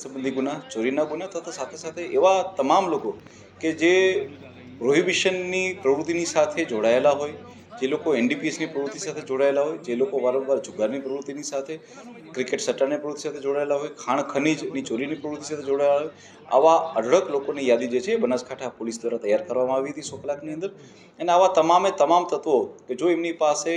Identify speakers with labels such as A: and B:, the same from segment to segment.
A: સંબંધી ગુના, ચોરીના ગુના તથા સાથે સાથે એવા તમામ લોકો કે જે પ્રોહિબિશનની પ્રવૃત્તિની સાથે જોડાયેલા હોય, જે લોકો એનડીપીએસની પ્રવૃત્તિ સાથે જોડાયેલા હોય, જે લોકો વારંવાર જુગારની પ્રવૃત્તિની સાથે, ક્રિકેટ સટ્ટાની પ્રવૃત્તિ સાથે જોડાયેલા હોય, ખાણ ખનીજની ચોરીની પ્રવૃત્તિ સાથે જોડાયેલા હોય, આવા અઢળક લોકોની યાદી જે છે બનાસકાંઠા પોલીસ દ્વારા તૈયાર કરવામાં આવી હતી 100 કલાકની અંદર. અને આવા તમામે તમામ તત્વો કે જો એમની પાસે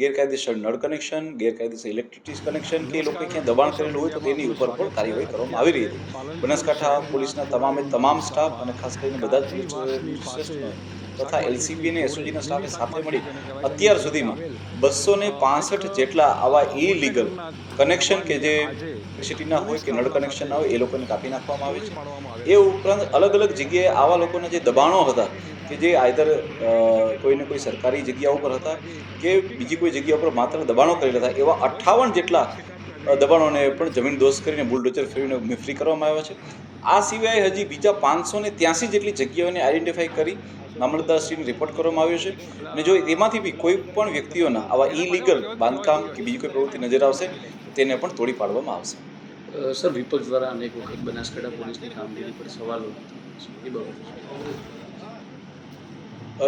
A: ગેરકાયદેસર નળ કનેક્શન, ગેરકાયદેસર ઇલેક્ટ્રિસિટી કનેક્શન કે એ લોકો ક્યાં દબાણ કરેલું હોય તો તેની ઉપર પણ કાર્યવાહી કરવામાં આવી રહી હતી. બનાસકાંઠા પોલીસના તમામે તમામ સ્ટાફ અને ખાસ કરીને બધા જ પોલીસ શ્રેષ્ઠ તથા એલસીબી અને એસઓજીના સ્ટાફે સાથે મળી અત્યાર સુધીમાં 265 જેટલા આવા ઇલીગલ કનેક્શન કે જે ઇલેક્ટ્રિસિટીના હોય કે નળ કનેક્શનના હોય એ લોકોને કાપી નાખવામાં આવે છે. એ ઉપરાંત અલગ અલગ જગ્યાએ આવા લોકોના જે દબાણો હતા કે જે આઈધર કોઈને કોઈ સરકારી જગ્યા ઉપર હતા કે બીજી કોઈ જગ્યા ઉપર માત્ર દબાણો કરેલા હતા, એવા 58 જેટલા દબાણોને પણ જમીન દોસ્ત કરીને બુલડોઝર ફેરવીને ફ્રી કરવામાં આવ્યા છે. આ સિવાય હજી બીજા 583 જેટલી જગ્યાઓને આઈડેન્ટિફાઈ કરી મામલતદારશ્રીને રિપોર્ટ કરવામાં આવ્યો છે. અને જો એમાંથી બી કોઈ પણ વ્યક્તિઓના આવા ઇલીગલ બાંધકામ કે બીજી કોઈ પ્રવૃત્તિ નજર આવશે તેને પણ તોડી પાડવામાં આવશે.
B: સર, વિપક્ષ દ્વારા અનેક વખત બનાસકાંઠા પોલીસની કામગીરી પર સવાલો એ બાબતે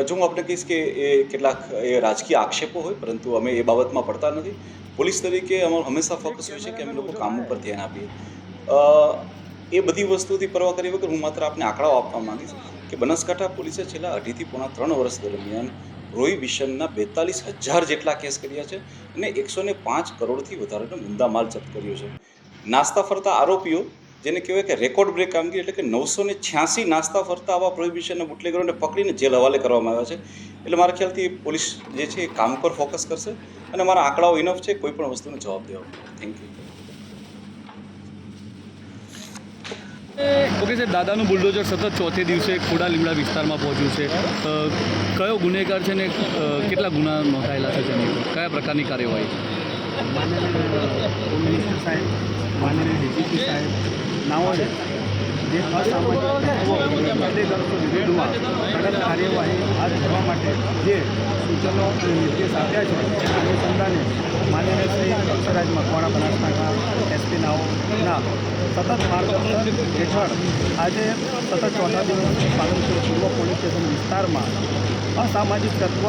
A: જો હું આપણે કહીશ કે એ કેટલાક એ રાજકીય આક્ષેપો હોય, પરંતુ અમે એ બાબતમાં પડતા નથી. પોલીસ તરીકે અમારું હંમેશા ફોકસ હોય છે કે અમે લોકો કામ ઉપર ધ્યાન આપીએ. એ બધી વસ્તુથી પરવા કરી વગર હું માત્ર આપને આંકડાઓ આપવા માંગીશ કે બનાસકાંઠા પોલીસે છેલ્લા 2.5 થી પોણા 3 વર્ષ દરમિયાન પ્રોહિબિશનના 42,000 જેટલા કેસ કર્યા છે અને 105 કરોડથી વધારેનો મુદ્દામાલ જપ્ત કર્યો છે. નાસ્તા ફરતા આરોપીઓ, જેને કહેવાય કે રેકોર્ડ બ્રેક કામગીરી, એટલે કે 986 નાસ્તા ફરતા આવા પ્રોહિબિશનના બુટલેગરોને પકડીને જેલ હવાલે કરવામાં આવ્યા છે. એટલે મારા ખ્યાલથી પોલીસ જે છે એ કામ પર ફોકસ કરશે અને મારા આંકડાઓ ઇનફ છે કોઈ પણ વસ્તુનો જવાબ દેવા. Thank you.
C: ઓકે સર, દાદાનું બુલડોઝર સતત ચોથે દિવસે ખોડા લીમડા વિસ્તારમાં પહોંચ્યું છે. કયો ગુનેગાર છે ને કેટલા ગુના નોંધાયેલા છે તેની કયા પ્રકારની કાર્યવાહી?
D: માનનીય હોમ મિનિસ્ટર સાહેબ, માનનીય ડીજીપી સાહેબ નાઓએ જે અસામાજિક બુટલેગરો વિરુદ્ધમાં કડક કાર્યવાહી હાથ ધરવા માટે જે સૂચનો અને નિર્દેશ આપ્યા છે તેના અનુસંધાને માનનીય શ્રી અક્ષરાજ મકવાણા બનાસકાંઠા એસપી નાઓના સતત માર્ગદર્શન હેઠળ આજે સતત ચોથા દિવસ પાલનપુર પૂર્વ પોલીસ સ્ટેશન વિસ્તારમાં અસામાજિક તત્વ